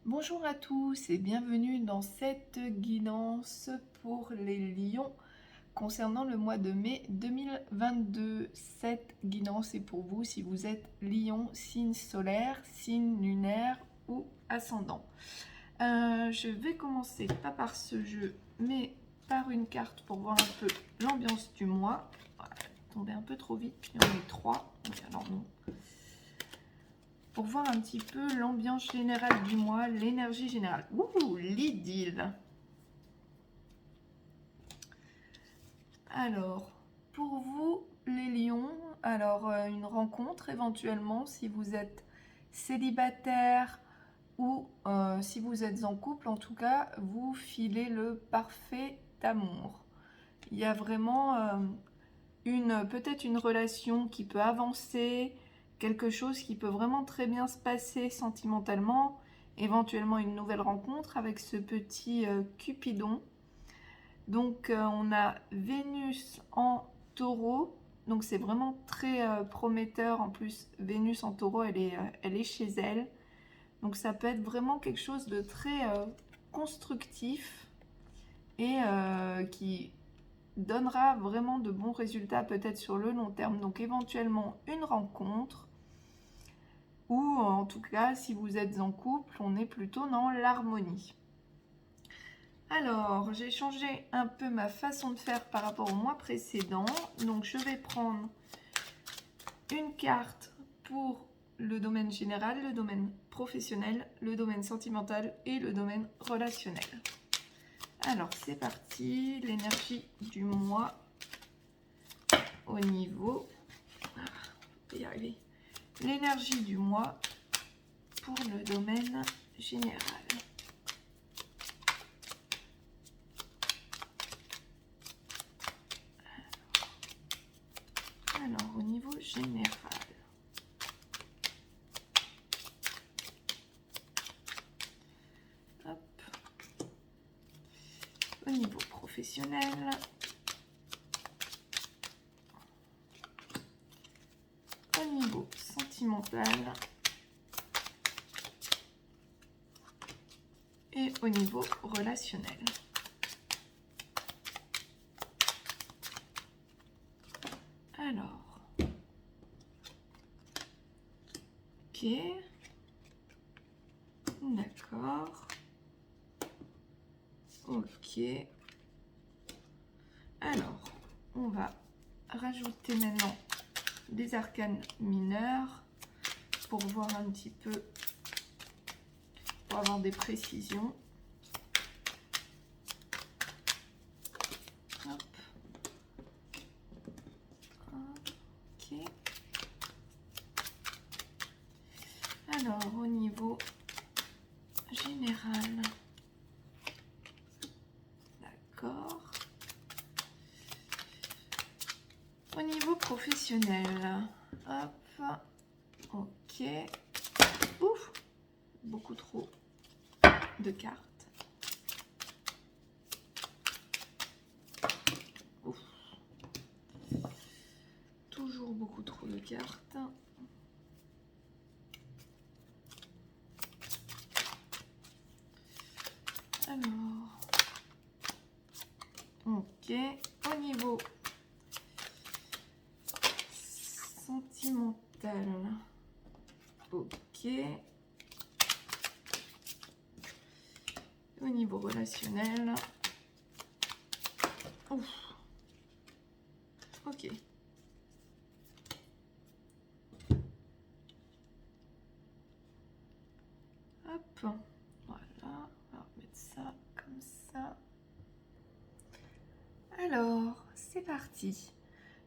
Bonjour à tous et bienvenue dans cette guidance pour les lions concernant le mois de mai 2022. Cette guidance est pour vous si vous êtes lion, signe solaire, signe lunaire ou ascendant. Je vais commencer pas par ce jeu mais par une carte pour voir un peu l'ambiance du mois. Voilà, tombé un peu trop vite, il y en a 3. Alors non. Pour voir un petit peu l'ambiance générale du mois, l'énergie générale. Ouh, l'idylle. Alors, pour vous, les lions, alors une rencontre éventuellement si vous êtes célibataire ou si vous êtes en couple, en tout cas, vous filez le parfait amour. Il y a vraiment peut-être une relation qui peut avancer, quelque chose qui peut vraiment très bien se passer sentimentalement, éventuellement une nouvelle rencontre avec ce petit Cupidon. Donc on a Vénus en taureau, donc c'est vraiment très prometteur. En plus, Vénus en taureau, elle est chez elle. Donc ça peut être vraiment quelque chose de très constructif et qui donnera vraiment de bons résultats peut-être sur le long terme. Donc éventuellement une rencontre ou en tout cas si vous êtes en couple, on est plutôt dans l'harmonie. Alors j'ai changé un peu ma façon de faire par rapport au mois précédent. Donc je vais prendre une carte pour le domaine général, le domaine professionnel, le domaine sentimental et le domaine relationnel. Alors c'est parti, l'énergie du mois au niveau, y arriver, l'énergie du mois pour le domaine général. Alors au niveau général, hop. Au niveau professionnel, au niveau sentimental et au niveau relationnel. Alors, ok, d'accord, ok. Alors, on va rajouter maintenant des arcanes mineurs pour voir un petit peu, pour avoir des précisions. Hop. Ok. Alors, au niveau général, d'accord. Au niveau professionnel, hop, ok. Ouf, beaucoup trop de cartes. Ouf. Toujours beaucoup trop de cartes. Alors, ok. Au niveau sentimental, ok. Au niveau relationnel, ouf. Ok. Hop, voilà, on va remettre ça comme ça. Alors, c'est parti.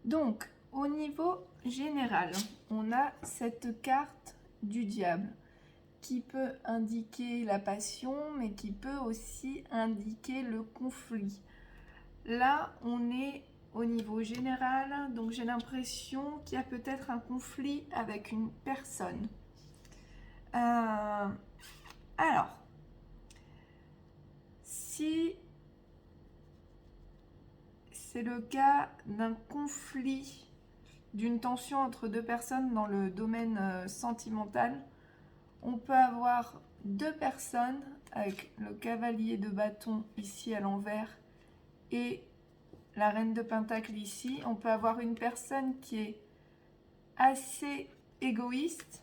Donc, au niveau général, on a cette carte du diable qui peut indiquer la passion, mais qui peut aussi indiquer le conflit. Là, on est au niveau général, donc j'ai l'impression qu'il y a peut-être un conflit avec une personne. Alors, si c'est le cas d'un conflit, d'une tension entre deux personnes dans le domaine sentimental, on peut avoir deux personnes avec le cavalier de bâton ici à l'envers et la reine de pentacle ici. On peut avoir une personne qui est assez égoïste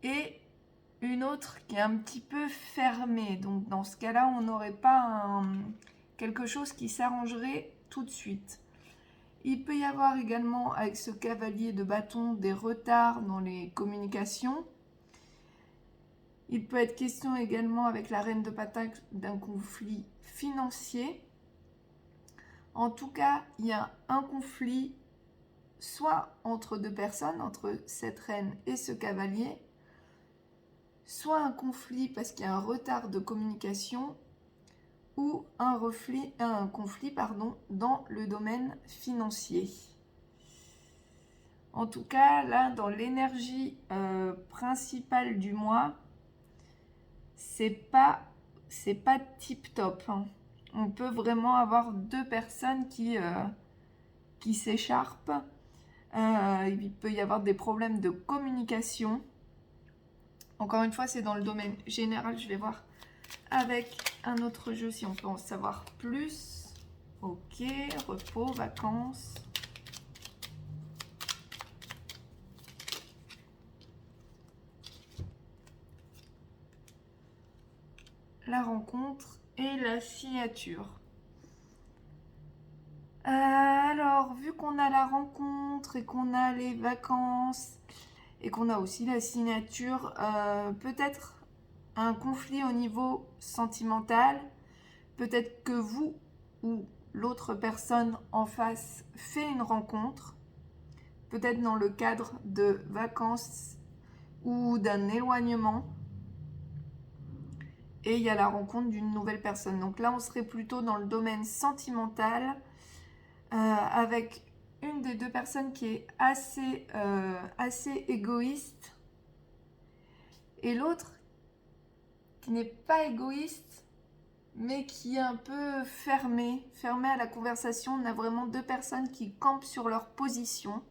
et une autre qui est un petit peu fermée. Donc dans ce cas-là, on n'aurait pas quelque chose qui s'arrangerait tout de suite. Il peut y avoir également avec ce cavalier de bâton des retards dans les communications. Il peut être question également avec la reine de pentacle d'un conflit financier. En tout cas, il y a un conflit soit entre deux personnes, entre cette reine et ce cavalier, soit un conflit parce qu'il y a un retard de communication ou un conflit dans le domaine financier. En tout cas, là, dans l'énergie principale du mois, c'est pas tip top. Hein. On peut vraiment avoir deux personnes qui s'écharpent. Il peut y avoir des problèmes de communication. Encore une fois, c'est dans le domaine général. Je vais voir avec un autre jeu si on peut en savoir plus. Ok, repos, vacances. La rencontre et la signature. Alors, vu qu'on a la rencontre et qu'on a les vacances et qu'on a aussi la signature, peut-être un conflit au niveau sentimental, peut-être que vous ou l'autre personne en face fait une rencontre, peut-être dans le cadre de vacances ou d'un éloignement, et il y a la rencontre d'une nouvelle personne. Donc là, on serait plutôt dans le domaine sentimental, avec une des deux personnes qui est assez égoïste, et l'autre qui n'est pas égoïste, mais qui est un peu fermé à la conversation. On a vraiment deux personnes qui campent sur leur position.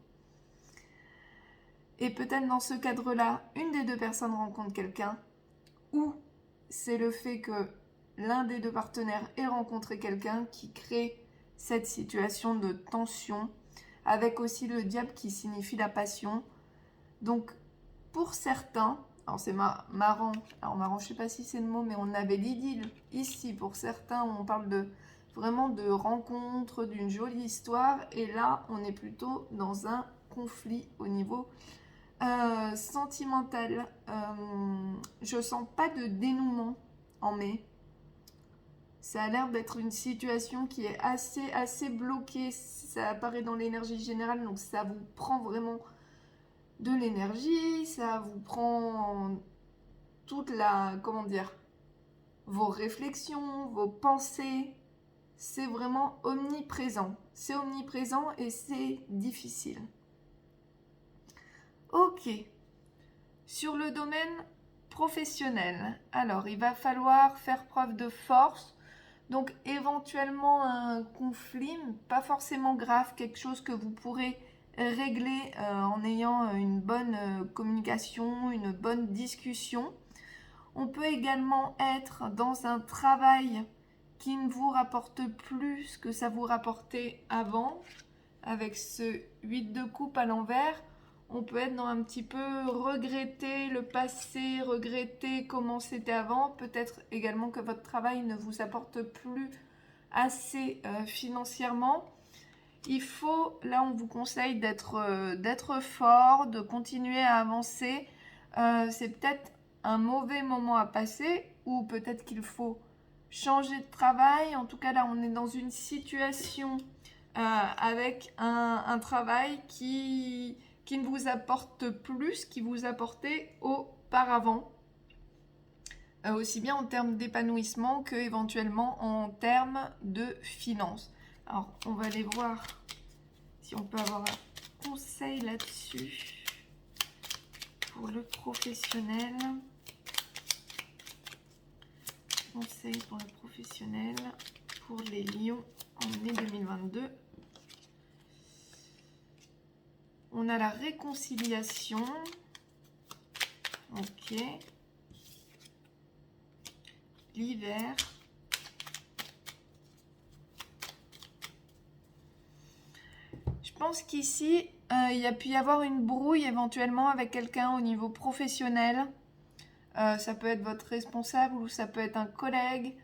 Et peut-être dans ce cadre-là, une des deux personnes rencontre quelqu'un, ou c'est le fait que l'un des deux partenaires ait rencontré quelqu'un qui crée cette situation de tension, avec aussi le diable qui signifie la passion. Donc, pour certains, alors c'est marrant, je sais pas si c'est le mot, mais on avait l'idylle ici, pour certains, où on parle vraiment de rencontre, d'une jolie histoire, et là, on est plutôt dans un conflit au niveau sentimental. Je sens pas de dénouement en mai. Ça a l'air d'être une situation qui est assez bloquée. Ça apparaît dans l'énergie générale, donc ça vous prend vraiment de l'énergie, ça vous prend toute vos réflexions, vos pensées. C'est vraiment omniprésent. C'est omniprésent et c'est difficile. Ok. Sur le domaine professionnel, alors il va falloir faire preuve de force. Donc éventuellement un conflit, pas forcément grave, quelque chose que vous pourrez régler en ayant une bonne communication, une bonne discussion. On peut également être dans un travail qui ne vous rapporte plus ce que ça vous rapportait avant. Avec ce 8 de coupe à l'envers, on peut être dans un petit peu regretter le passé, regretter comment c'était avant. Peut-être également que votre travail ne vous apporte plus assez financièrement. Il faut, là on vous conseille d'être fort, de continuer à avancer. C'est peut-être un mauvais moment à passer, ou peut-être qu'il faut changer de travail. En tout cas là on est dans une situation avec un travail qui ne vous apporte plus ce qui vous apportait auparavant, aussi bien en termes d'épanouissement que éventuellement en termes de finances. Alors on va aller voir si on peut avoir un conseil là-dessus pour le professionnel. Conseil pour le professionnel pour les lions en mai 2022. On a la réconciliation. Ok. L'hiver. Je pense qu'ici, il y a pu y avoir une brouille éventuellement avec quelqu'un au niveau professionnel. Ça peut être votre responsable ou ça peut être un collègue.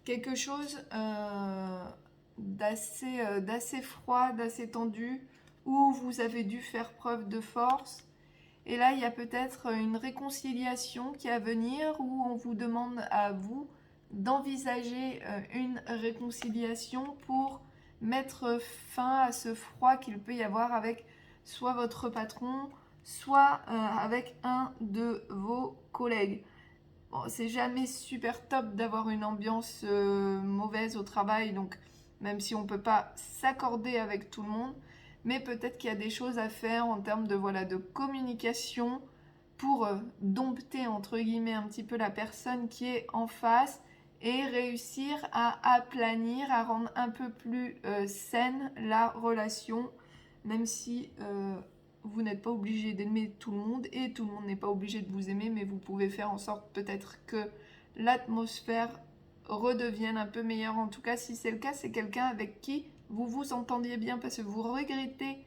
Quelque chose d'assez froid, d'assez tendu, où vous avez dû faire preuve de force. Et là, il y a peut-être une réconciliation qui est à venir, où on vous demande à vous d'envisager une réconciliation pour mettre fin à ce froid qu'il peut y avoir avec soit votre patron, soit avec un de vos collègues. Bon, c'est jamais super top d'avoir une ambiance mauvaise au travail, donc même si on ne peut pas s'accorder avec tout le monde, mais peut-être qu'il y a des choses à faire en termes de, voilà, de communication pour dompter entre guillemets un petit peu la personne qui est en face et réussir à aplanir, à rendre un peu plus saine la relation, même si vous n'êtes pas obligé d'aimer tout le monde et tout le monde n'est pas obligé de vous aimer, mais vous pouvez faire en sorte peut-être que l'atmosphère redevienne un peu meilleure. En tout cas, si c'est le cas, c'est quelqu'un avec qui vous vous entendiez bien parce que vous regrettez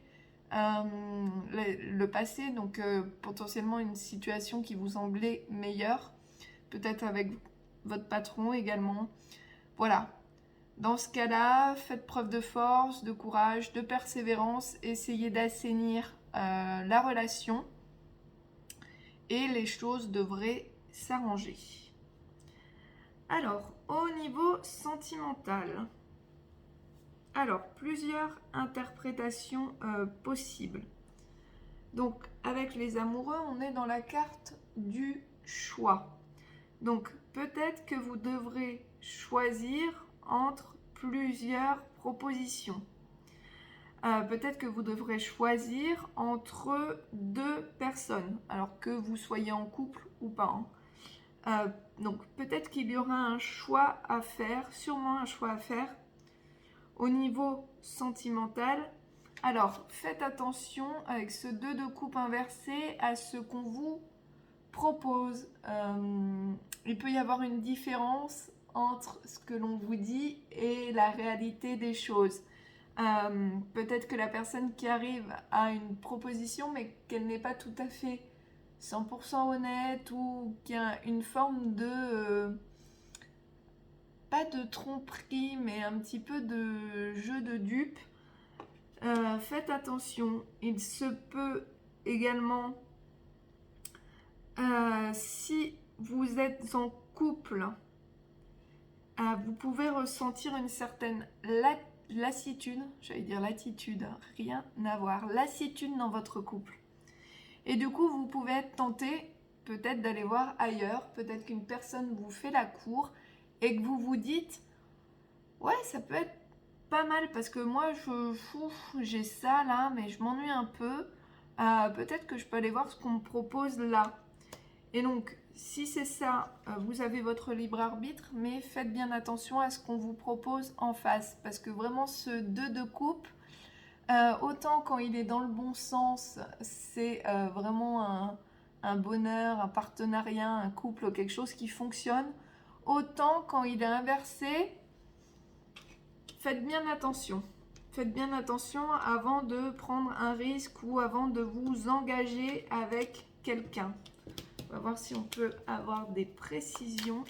le passé, donc potentiellement une situation qui vous semblait meilleure, peut-être avec votre patron également. Voilà. Dans ce cas-là, faites preuve de force, de courage, de persévérance, essayez d'assainir la relation et les choses devraient s'arranger. Alors, au niveau sentimental, alors plusieurs interprétations possibles. Donc, avec les amoureux, on est dans la carte du choix. Donc, peut-être que vous devrez choisir entre plusieurs propositions. Peut-être que vous devrez choisir entre deux personnes, alors que vous soyez en couple ou pas. Donc peut-être qu'il y aura un choix à faire, sûrement un choix à faire au niveau sentimental. Alors faites attention avec ce 2 de coupe inversé à ce qu'on vous propose. Il peut y avoir une différence entre ce que l'on vous dit et la réalité des choses. Peut-être que la personne qui arrive a une proposition mais qu'elle n'est pas tout à fait 100% honnête ou qu'il y a une forme de pas de tromperie mais un petit peu de jeu de dupe. Faites attention, il se peut également si vous êtes en couple, vous pouvez ressentir une certaine lassitude, j'allais dire latitude, rien à voir, lassitude dans votre couple. Et du coup, vous pouvez être tenté peut-être d'aller voir ailleurs, peut-être qu'une personne vous fait la cour et que vous vous dites « Ouais, ça peut être pas mal parce que moi, j'ai ça là, mais je m'ennuie un peu. Peut-être que je peux aller voir ce qu'on me propose là. » Et donc, si c'est ça, vous avez votre libre arbitre, mais faites bien attention à ce qu'on vous propose en face. Parce que vraiment, ce 2 de coupe, autant quand il est dans le bon sens, c'est vraiment un bonheur, un partenariat, un couple, quelque chose qui fonctionne. Autant quand il est inversé, faites bien attention. Faites bien attention avant de prendre un risque ou avant de vous engager avec quelqu'un. On va voir si on peut avoir des précisions.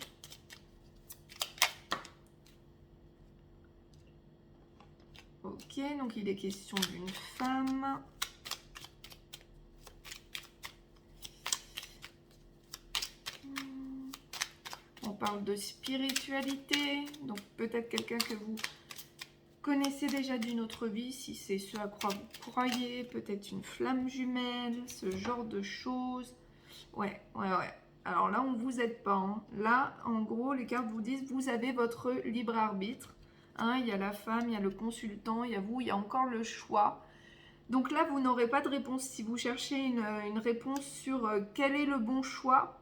Ok, donc il est question d'une femme. On parle de spiritualité, donc peut-être quelqu'un que vous connaissez déjà d'une autre vie, si c'est ce à quoi vous croyez, peut-être une flamme jumelle, ce genre de choses. Ouais. Alors là, on ne vous aide pas. Hein. Là, en gros, les cartes vous disent, vous avez votre libre arbitre. Hein, il y a la femme, il y a le consultant, il y a vous, il y a encore le choix. Donc là, vous n'aurez pas de réponse. Si vous cherchez une réponse sur quel est le bon choix,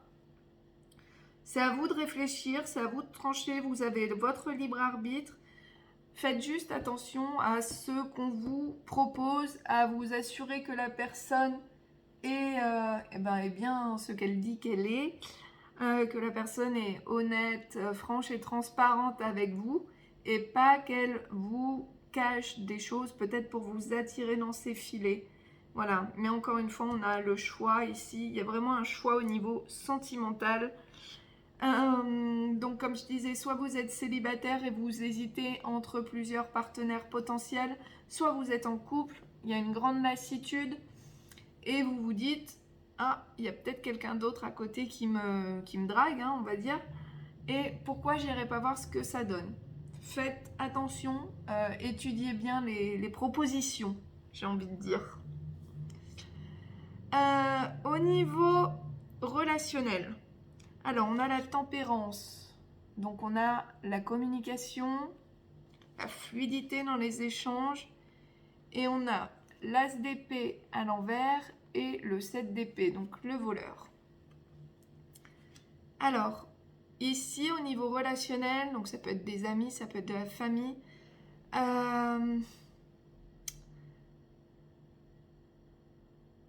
c'est à vous de réfléchir, c'est à vous de trancher. Vous avez votre libre arbitre. Faites juste attention à ce qu'on vous propose, à vous assurer que la personne est bien ce qu'elle dit qu'elle est, que la personne est honnête, franche et transparente avec vous, et pas qu'elle vous cache des choses peut-être pour vous attirer dans ses filets. Voilà, mais encore une fois, on a le choix ici, il y a vraiment un choix au niveau sentimental. Donc comme je disais, soit vous êtes célibataire et vous hésitez entre plusieurs partenaires potentiels, soit vous êtes en couple, il y a une grande lassitude, et vous vous dites ah, il y a peut-être quelqu'un d'autre à côté qui me drague, hein, on va dire, et pourquoi j'irai pas voir ce que ça donne. Faites attention, étudiez bien les propositions, j'ai envie de dire. Au niveau relationnel, alors on a la tempérance, donc on a la communication, la fluidité dans les échanges, et on a l'as d'épée à l'envers et le 7 d'épée, donc le voleur. Alors, ici au niveau relationnel, donc ça peut être des amis, ça peut être de la famille,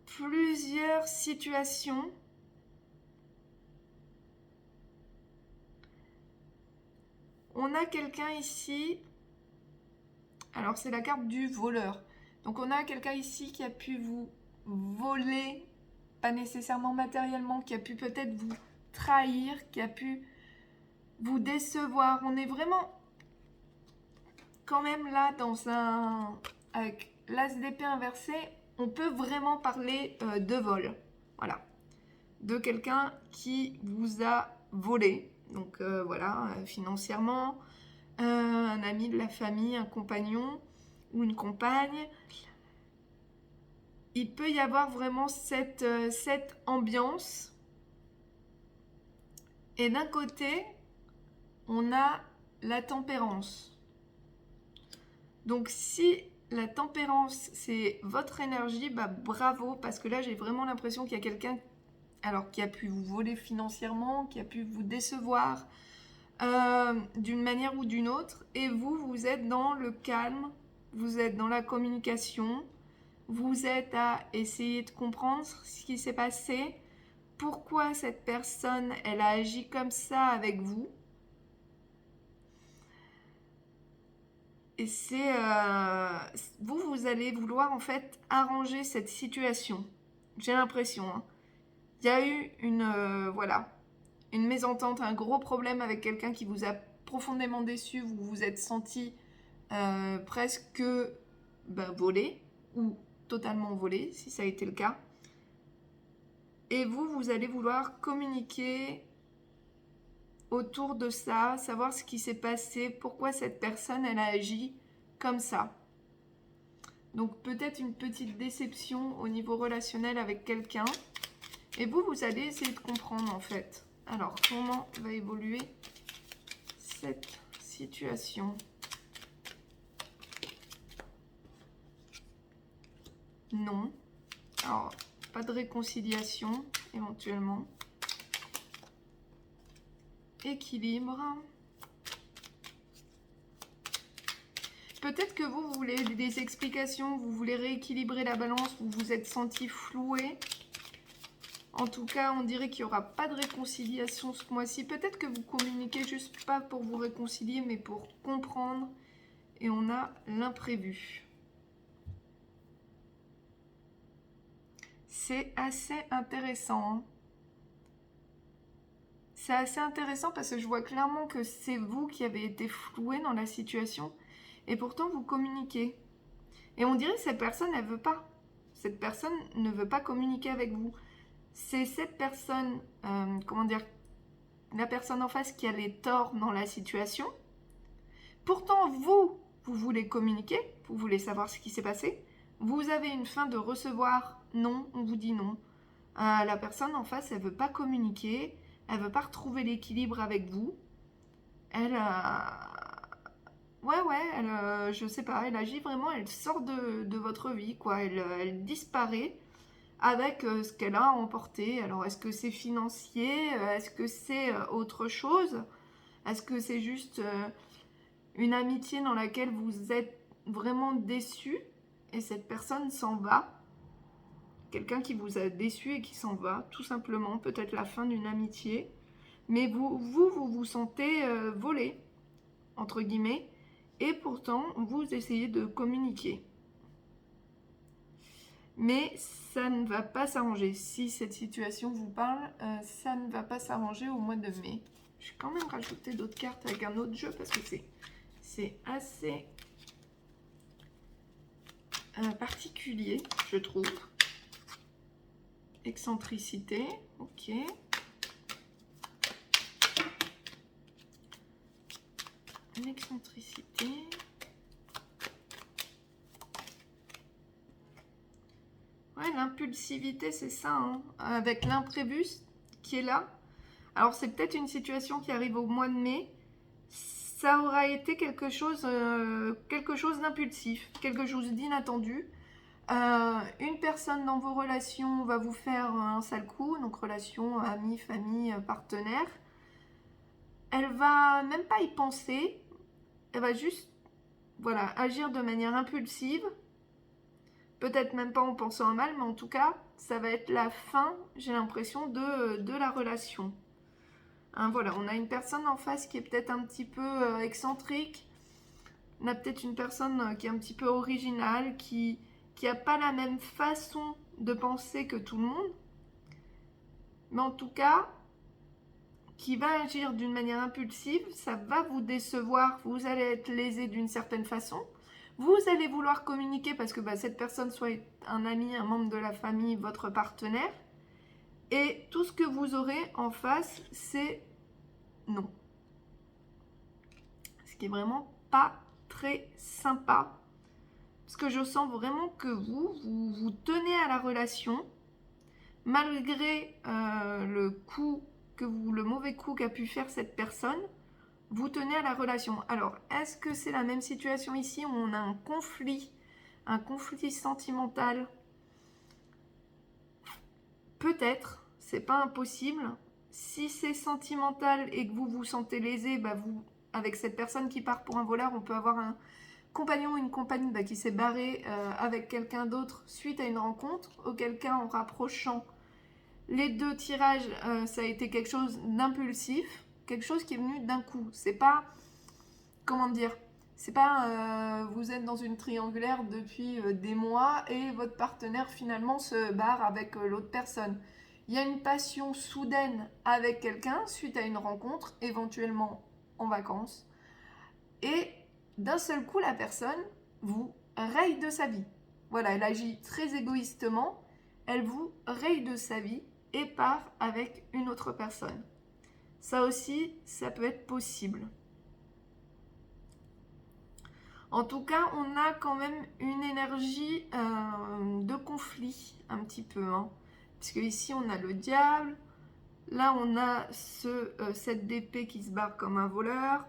plusieurs situations. On a quelqu'un ici, alors c'est la carte du voleur. Donc on a quelqu'un ici qui a pu vous voler, pas nécessairement matériellement, qui a pu peut-être vous trahir, qui a pu vous décevoir. On est vraiment quand même là dans un... Avec l'as d'épée inversé, on peut vraiment parler de vol. Voilà. De quelqu'un qui vous a volé. Donc voilà, financièrement, un ami de la famille, un compagnon ou une compagne. Il peut y avoir vraiment cette ambiance. Et d'un côté, on a la tempérance. Donc si la tempérance, c'est votre énergie, bah bravo, parce que là, j'ai vraiment l'impression qu'il y a quelqu'un qui a pu vous voler financièrement, qui a pu vous décevoir d'une manière ou d'une autre. Et vous êtes dans le calme, vous êtes dans la communication, vous êtes à essayer de comprendre ce qui s'est passé, pourquoi cette personne, elle a agi comme ça avec vous. Et c'est... vous allez vouloir en fait arranger cette situation. J'ai l'impression. Hein. Il y a eu une mésentente, un gros problème avec quelqu'un qui vous a profondément déçu, vous vous êtes senti presque volé ou totalement volé, si ça a été le cas. Et vous allez vouloir communiquer autour de ça, savoir ce qui s'est passé, pourquoi cette personne, elle a agi comme ça. Donc peut-être une petite déception au niveau relationnel avec quelqu'un. Et vous allez essayer de comprendre en fait. Alors, comment va évoluer cette situation ? Non. Alors, pas de réconciliation, éventuellement. Équilibre. Peut-être que vous voulez des explications, vous voulez rééquilibrer la balance, vous vous êtes senti floué. En tout cas, on dirait qu'il n'y aura pas de réconciliation ce mois-ci. Peut-être que vous communiquez juste pas pour vous réconcilier, mais pour comprendre. Et on a l'imprévu. C'est assez intéressant. Hein. C'est assez intéressant parce que je vois clairement que c'est vous qui avez été floué dans la situation. Et pourtant, vous communiquez. Et on dirait que cette personne, elle veut pas. Cette personne ne veut pas communiquer avec vous. C'est cette personne, la personne en face qui a les torts dans la situation. Pourtant, vous voulez communiquer, vous voulez savoir ce qui s'est passé. Vous avez une fin de recevoir, non, on vous dit non. La personne en face, elle veut pas communiquer, elle veut pas retrouver l'équilibre avec vous. Elle, je sais pas, elle agit vraiment, elle sort de votre vie, quoi. Elle disparaît avec ce qu'elle a emporté. Alors, est-ce que c'est financier? Est-ce que c'est autre chose? Est-ce que c'est juste une amitié dans laquelle vous êtes vraiment déçu et cette personne s'en va? quelqu'un qui vous a déçu et qui s'en va, tout simplement, peut-être la fin d'une amitié, mais vous sentez volé, entre guillemets, et pourtant, vous essayez de communiquer. Mais ça ne va pas s'arranger. Si cette situation vous parle, ça ne va pas s'arranger au mois de mai. Je vais quand même rajouter d'autres cartes avec un autre jeu parce que c'est assez particulier, je trouve. Excentricité, ok. L'excentricité. Ouais, l'impulsivité, c'est ça, hein, avec l'imprévu qui est là. Alors, c'est peut-être une situation qui arrive au mois de mai. Ça aura été quelque chose d'impulsif, quelque chose d'inattendu. Une personne dans vos relations va vous faire un sale coup, donc relation, amis, famille, partenaire. Elle va même pas y penser, elle va juste, voilà, agir de manière impulsive. Peut-être même pas en pensant à mal, mais en tout cas, ça va être la fin, j'ai l'impression, de la relation. Hein, voilà, on a une personne en face qui est peut-être un petit peu excentrique. On a peut-être une personne qui est un petit peu originale, qui n'a pas la même façon de penser que tout le monde. Mais en tout cas, qui va agir d'une manière impulsive, ça va vous décevoir, vous allez être lésé d'une certaine façon. Vous allez vouloir communiquer parce que cette personne soit un ami, un membre de la famille, votre partenaire. Et tout ce que vous aurez en face, c'est non. Ce qui est vraiment pas très sympa. Parce que je sens vraiment que vous tenez à la relation, malgré le mauvais coup qu'a pu faire cette personne. Vous tenez à la relation. Alors, est-ce que c'est la même situation ici où on a un conflit sentimental? Peut-être, c'est pas impossible. Si c'est sentimental et que vous vous sentez lésé, avec cette personne qui part pour un voleur, on peut avoir un compagnon ou une compagne qui s'est barré avec quelqu'un d'autre suite à une rencontre, auquel cas en rapprochant les deux tirages, ça a été quelque chose d'impulsif, quelque chose qui est venu d'un coup. C'est pas, comment dire, c'est pas vous êtes dans une triangulaire depuis des mois et votre partenaire finalement se barre avec l'autre personne. Il y a une passion soudaine avec quelqu'un suite à une rencontre, éventuellement en vacances, et d'un seul coup la personne vous raye de sa vie. Voilà, elle agit très égoïstement, elle vous raye de sa vie et part avec une autre personne. Ça aussi, ça peut être possible. En tout cas, on a quand même une énergie de conflit, un petit peu. Hein. Puisque ici, on a le diable. Là, on a cette d'épée qui se barre comme un voleur.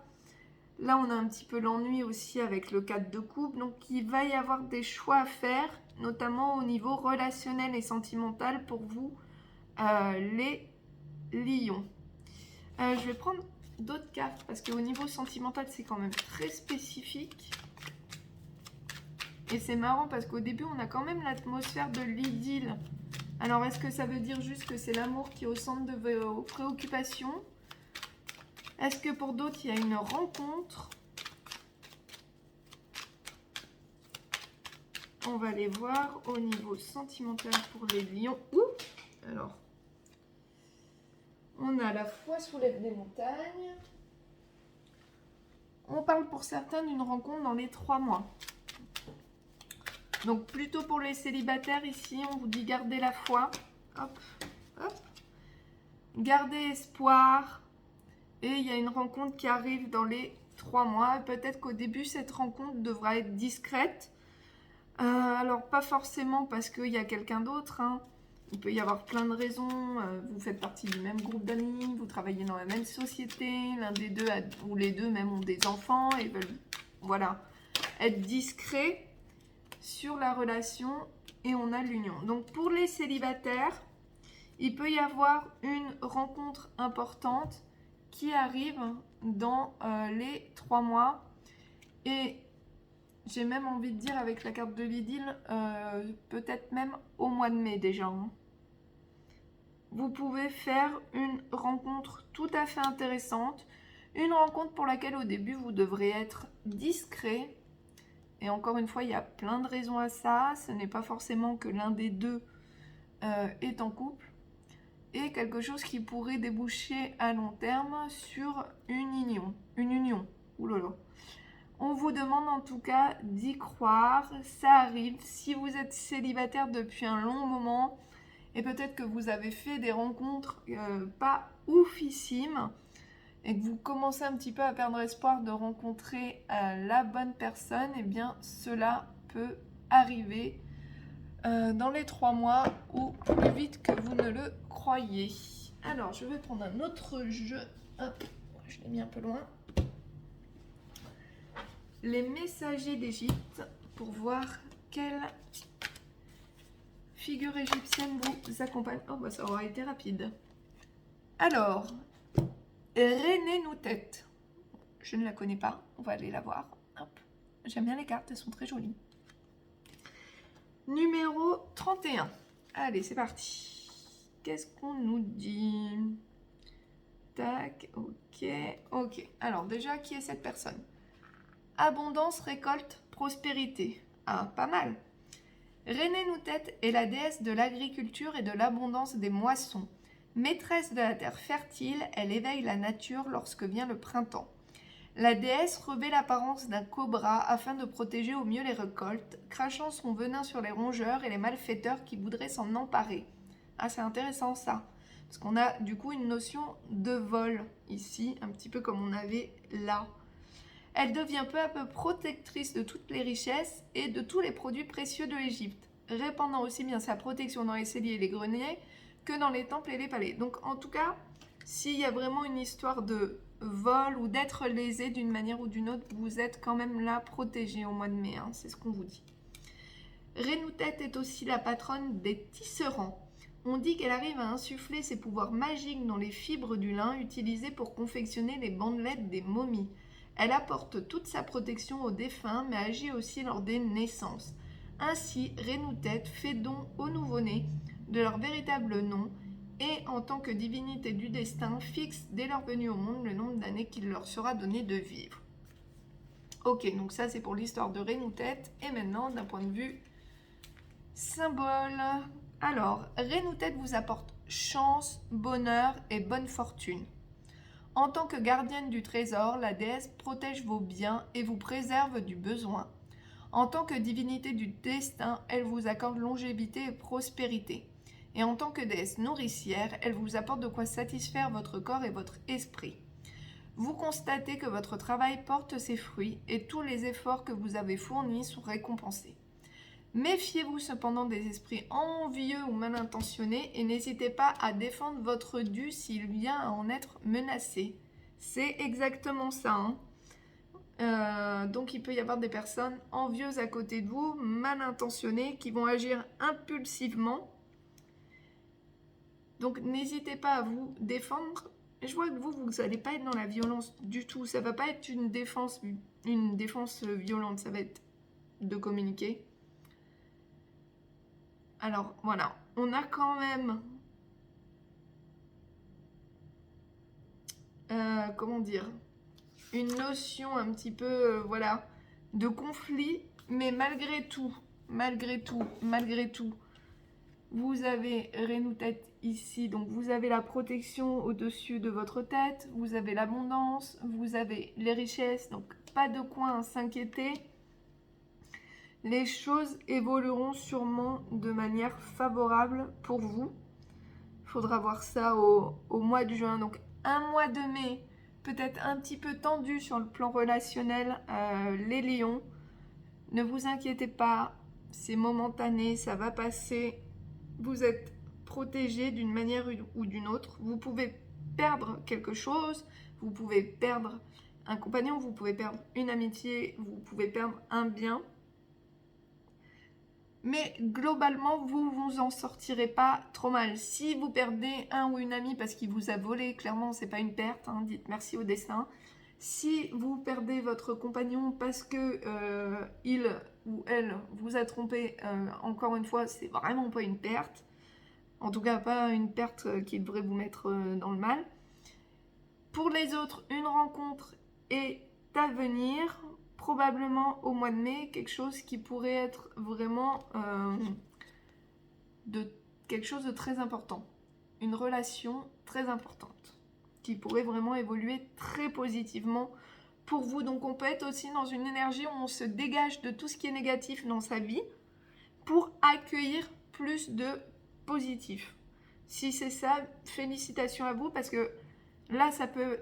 Là, on a un petit peu l'ennui aussi avec le 4 de coupe. Donc, il va y avoir des choix à faire, notamment au niveau relationnel et sentimental pour vous, les lions. Je vais prendre d'autres cartes parce qu'au niveau sentimental, c'est quand même très spécifique. Et c'est marrant parce qu'au début, on a quand même l'atmosphère de l'idylle. Alors, est-ce que ça veut dire juste que c'est l'amour qui est au centre de vos préoccupations? Est-ce que pour d'autres, il y a une rencontre? On va aller voir au niveau sentimental pour les lions. Ouh! Alors, on a la foi soulève des montagnes. On parle pour certains d'une rencontre dans les 3 mois. Donc, plutôt pour les célibataires, ici, on vous dit gardez la foi. Hop, hop. Gardez espoir. Et il y a une rencontre qui arrive dans les 3 mois. Peut-être qu'au début, cette rencontre devra être discrète. Alors, pas forcément parce qu'il y a quelqu'un d'autre. Hein. Il peut y avoir plein de raisons. Vous faites partie du même groupe d'amis, vous travaillez dans la même société. L'un des deux, ou les deux même, ont des enfants et veulent, voilà, être discrets sur la relation et on a l'union. Donc, pour les célibataires, il peut y avoir une rencontre importante qui arrive dans les 3 mois. Et J'ai même envie de dire avec la carte de l'idylle, peut-être même au mois de mai déjà, hein. Vous pouvez faire une rencontre tout à fait intéressante, une rencontre pour laquelle au début vous devrez être discret. Et encore une fois, il y a plein de raisons à ça. Ce n'est pas forcément que l'un des deux est en couple. Et quelque chose qui pourrait déboucher à long terme sur une union. Une union. Ouh là là. On vous demande en tout cas d'y croire. Ça arrive. Si vous êtes célibataire depuis un long moment, et peut-être que vous avez fait des rencontres pas oufissimes, et que vous commencez un petit peu à perdre espoir de rencontrer la bonne personne, eh bien cela peut arriver dans les 3 mois ou plus vite que vous ne le croyez. Alors, je vais prendre un autre jeu. Hop, je l'ai mis un peu loin. Les messagers d'Égypte, pour voir quelle figure égyptienne vous accompagne. Oh, bah ça aura été rapide. Alors, Renenoutet. Je ne la connais pas, on va aller la voir. Hop. J'aime bien les cartes, elles sont très jolies. Numéro 31. Allez, c'est parti. Qu'est-ce qu'on nous dit? Tac, ok. Alors déjà, qui est cette personne? Abondance, récolte, prospérité. Ah, pas mal. Renenoutet est la déesse de l'agriculture et de l'abondance des moissons. Maîtresse de la terre fertile, elle éveille la nature lorsque vient le printemps. La déesse revêt l'apparence d'un cobra afin de protéger au mieux les récoltes, crachant son venin sur les rongeurs et les malfaiteurs qui voudraient s'en emparer. Ah, c'est intéressant ça, parce qu'on a du coup une notion de vol ici, un petit peu comme on avait là. Elle devient peu à peu protectrice de toutes les richesses et de tous les produits précieux de l'Égypte, répandant aussi bien sa protection dans les celliers et les greniers que dans les temples et les palais. Donc en tout cas, s'il y a vraiment une histoire de vol ou d'être lésé d'une manière ou d'une autre, vous êtes quand même là protégé au mois de mai, hein, c'est ce qu'on vous dit. Renoutet est aussi la patronne des tisserands. On dit qu'elle arrive à insuffler ses pouvoirs magiques dans les fibres du lin utilisées pour confectionner les bandelettes des momies. Elle apporte toute sa protection aux défunts, mais agit aussi lors des naissances. Ainsi, Renoutet fait don aux nouveau-nés de leur véritable nom et, en tant que divinité du destin, fixe dès leur venue au monde le nombre d'années qu'il leur sera donné de vivre. Ok, donc ça c'est pour l'histoire de Renoutet. Et maintenant, d'un point de vue symbole. Alors, Renoutet vous apporte chance, bonheur et bonne fortune. En tant que gardienne du trésor, la déesse protège vos biens et vous préserve du besoin. En tant que divinité du destin, elle vous accorde longévité et prospérité. Et en tant que déesse nourricière, elle vous apporte de quoi satisfaire votre corps et votre esprit. Vous constatez que votre travail porte ses fruits et tous les efforts que vous avez fournis sont récompensés. Méfiez-vous cependant des esprits envieux ou mal intentionnés et n'hésitez pas à défendre votre dû s'il vient à en être menacé. C'est exactement ça, hein. Donc il peut y avoir des personnes envieuses à côté de vous, mal intentionnées, qui vont agir impulsivement. Donc n'hésitez pas à vous défendre. Je vois que vous n'allez pas être dans la violence du tout. Ça ne va pas être une défense violente, ça va être de communiquer. Alors voilà, on a quand même, comment dire, une notion un petit peu, voilà, de conflit, mais malgré tout, vous avez Renoutet ici, donc vous avez la protection au-dessus de votre tête, vous avez l'abondance, vous avez les richesses, donc pas de quoi à s'inquiéter. Les choses évolueront sûrement de manière favorable pour vous. Il faudra voir ça au mois de juin, donc un mois de mai, peut-être un petit peu tendu sur le plan relationnel, les lions. Ne vous inquiétez pas, c'est momentané, ça va passer. Vous êtes protégé d'une manière ou d'une autre. Vous pouvez perdre quelque chose, vous pouvez perdre un compagnon, vous pouvez perdre une amitié, vous pouvez perdre un bien. Mais globalement, vous vous en sortirez pas trop mal. Si vous perdez un ou une amie parce qu'il vous a volé, clairement, c'est pas une perte, hein, dites merci au destin. Si vous perdez votre compagnon parce que il ou elle vous a trompé, encore une fois, c'est vraiment pas une perte. En tout cas, pas une perte qui devrait vous mettre dans le mal. Pour les autres, une rencontre est à venir, probablement au mois de mai, quelque chose qui pourrait être vraiment quelque chose de très important. Une relation très importante, qui pourrait vraiment évoluer très positivement pour vous. Donc on peut être aussi dans une énergie où on se dégage de tout ce qui est négatif dans sa vie pour accueillir plus de positif. Si c'est ça, félicitations à vous, parce que là, ça peut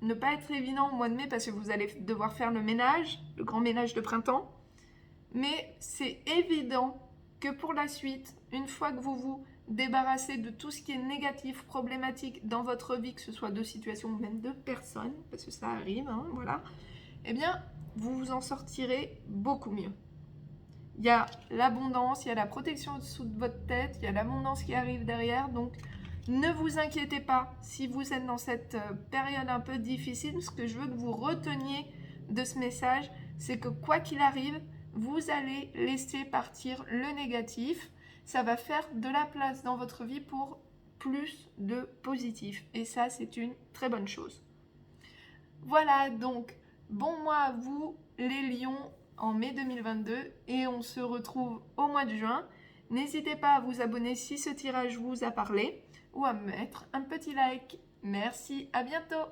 ne pas être évident au mois de mai parce que vous allez devoir faire le ménage, le grand ménage de printemps. Mais c'est évident que pour la suite, une fois que vous vous débarrassez de tout ce qui est négatif, problématique dans votre vie, que ce soit de situations ou même de personnes, parce que ça arrive, hein, voilà, eh bien, vous vous en sortirez beaucoup mieux. Il y a l'abondance, il y a la protection au-dessous de votre tête, il y a l'abondance qui arrive derrière, donc ne vous inquiétez pas si vous êtes dans cette période un peu difficile. Ce que je veux que vous reteniez de ce message, c'est que quoi qu'il arrive, vous allez laisser partir le négatif. Ça va faire de la place dans votre vie pour plus de positif. Et ça, c'est une très bonne chose. Voilà, donc, bon mois à vous, les lions, en mai 2022. Et on se retrouve au mois de juin. N'hésitez pas à vous abonner si ce tirage vous a parlé ou à mettre un petit like. Merci, à bientôt!